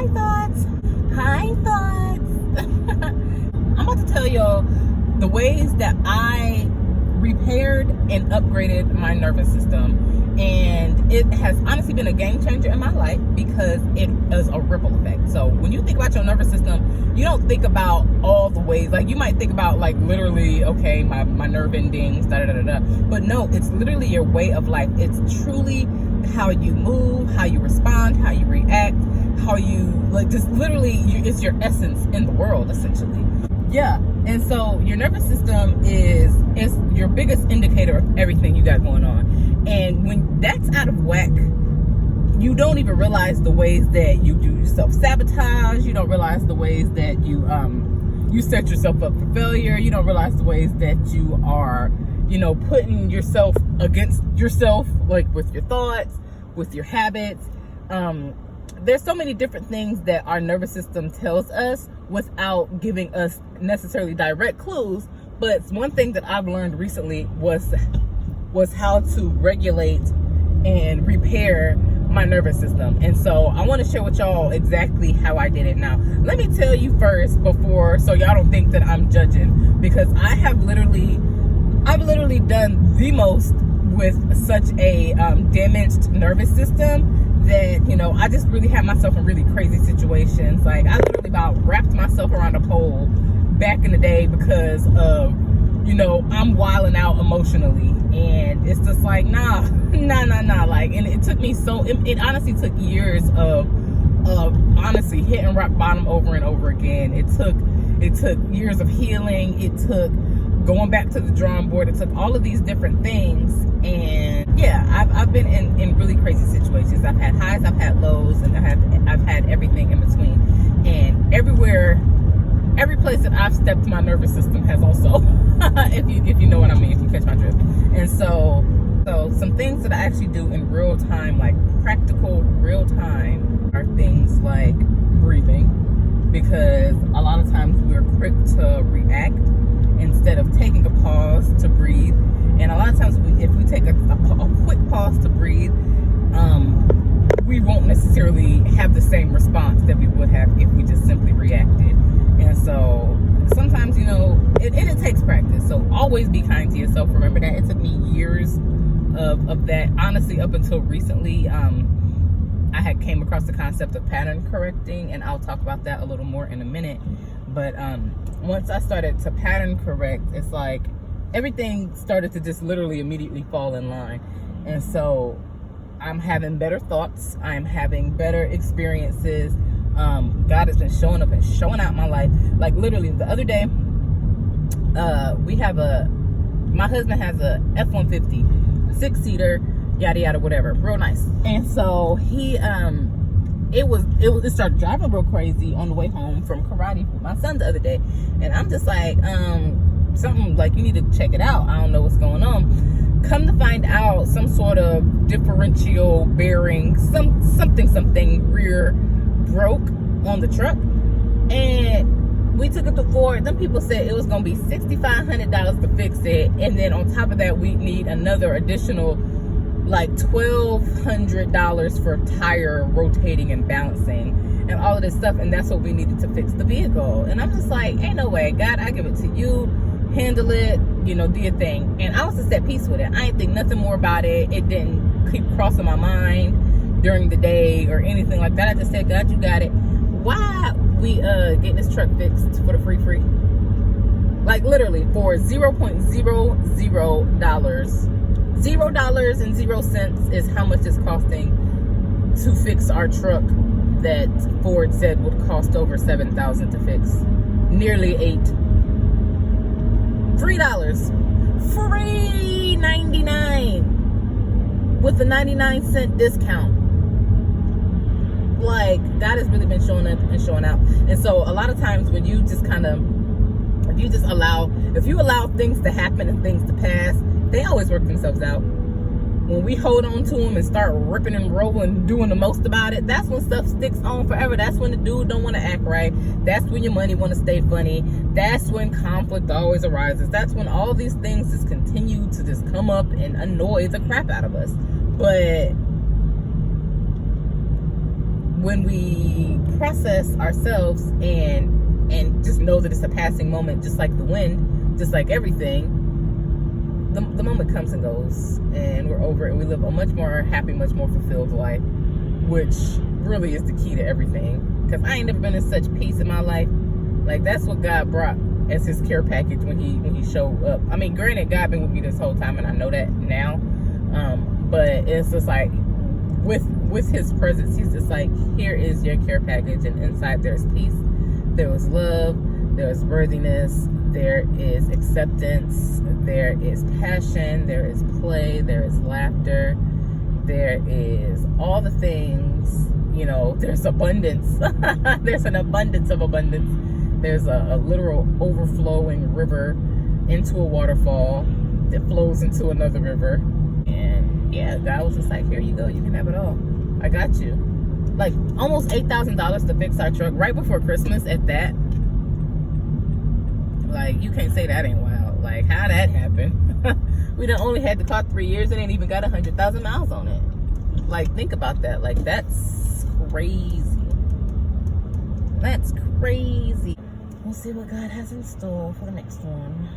Hi thoughts. Hi thoughts. I'm about to tell y'all the ways that I repaired and upgraded my nervous system, and it has honestly been a game changer in my life because it is a ripple effect. So when you think about your nervous system, you don't think about all the ways. Like, you might think about like literally, okay, my nerve endings, da da da da, but no, it's literally your way of life. It's truly how you move, how you respond, how you react, how you like, just literally it's your essence in the world, essentially. Yeah. And so your nervous system is your biggest indicator of everything you got going on. And when that's out of whack, you don't even realize the ways that you do self-sabotage. You don't realize the ways that you set yourself up for failure. You don't realize the ways that you are, putting yourself against yourself, like with your thoughts, with your habits. There's so many different things that our nervous system tells us without giving us necessarily direct clues. But one thing that I've learned recently was how to regulate and repair my nervous system. And so I want to share with y'all exactly how I did it. Now, let me tell you first before, so y'all don't think that I'm judging, because I've literally done the most with such a damaged nervous system that, I just really had myself in really crazy situations. Like, I literally about wrapped myself around a pole back in the day because of, I'm wilding out emotionally. And it's just like, nah. Like, and it took me it honestly took years of honestly hitting rock bottom over and over again. It took years of healing. It took going back to the drawing board. It took all of these different things. And yeah, I've been in really crazy situations. I've had highs, I've had lows, and I've had everything in between. And every place that I've stepped, my nervous system has also, if you know what I mean, if you catch my drift. And so some things that I actually do in real time, like practical real time, are things like breathing, because a lot of times we're quick to react instead of taking a pause to breathe. And a lot of times if we take a quick pause to breathe, we won't necessarily have the same response that we would have if we just simply reacted. And so sometimes, it takes practice. So always be kind to yourself. Remember that. It took me years of that. Honestly, up until recently, I had came across the concept of pattern correcting, and I'll talk about that a little more in a minute. But once I started to pattern correct, it's like everything started to just literally immediately fall in line. And so I'm having better thoughts. I'm having better experiences. God has been showing up and showing out my life. Like, literally the other day, my husband has a F-150 6-seater, yada yada, whatever, real nice. And so he it started driving real crazy on the way home from karate with my son the other day. And I'm just like, something like, you need to check it out. I don't know what's going on. Come to find out, some sort of differential bearing, something rear broke on the truck. And we took it to Ford. Them people said it was going to be $6,500 to fix it. And then on top of that, we need another additional like $1,200 for tire rotating and balancing and all of this stuff. And that's what we needed to fix the vehicle. And I'm just like, ain't no way. God, I give it to you. Handle it, do your thing. And I was just at peace with it. I didn't think nothing more about it. It didn't keep crossing my mind during the day or anything like that. I just said, God, you got it. Why we getting this truck fixed for the free? Like, literally for $0.00. $0.00 is how much it's costing to fix our truck that Ford said would cost over $7,000 to fix. Nearly $8. $3. Free 99 with a 99-cent discount. Like, God has really been showing up and showing out. And so a lot of times when you just if you allow things to happen and things to pass, they always work themselves out. When we hold on to them and start ripping and rolling, doing the most about it, that's when stuff sticks on forever. That's when the dude don't want to act right. That's when your money want to stay funny. That's when conflict always arises. That's when all these things just continue to just come up and annoy the crap out of us. But when we process ourselves and just know that it's a passing moment, just like the wind, just like everything, the moment comes and goes, and we're over it, and we live a much more happy, much more fulfilled life, which really is the key to everything. Because I ain't never been in such peace in my life. Like, that's what God brought as his care package when he showed up. I mean, granted, God been with me this whole time, and I know that now. But it's just like, with his presence, he's just like, here is your care package, and inside there's peace, there is love, there is worthiness, there is acceptance, there is passion, there is play, there is laughter, there is all the things, you know, there's abundance. There's an abundance of abundance. There's a literal overflowing river into a waterfall that flows into another river. And yeah, God was just like, here you go, you can have it all. I got you. Like, almost $8,000 to fix our truck right before Christmas at that. Like, you can't say that ain't wild. Like, how that happened? We done only had the car 3 years and ain't even got 100,000 miles on it. Like, think about that. Like, that's crazy. That's crazy. We'll see what God has in store for the next one.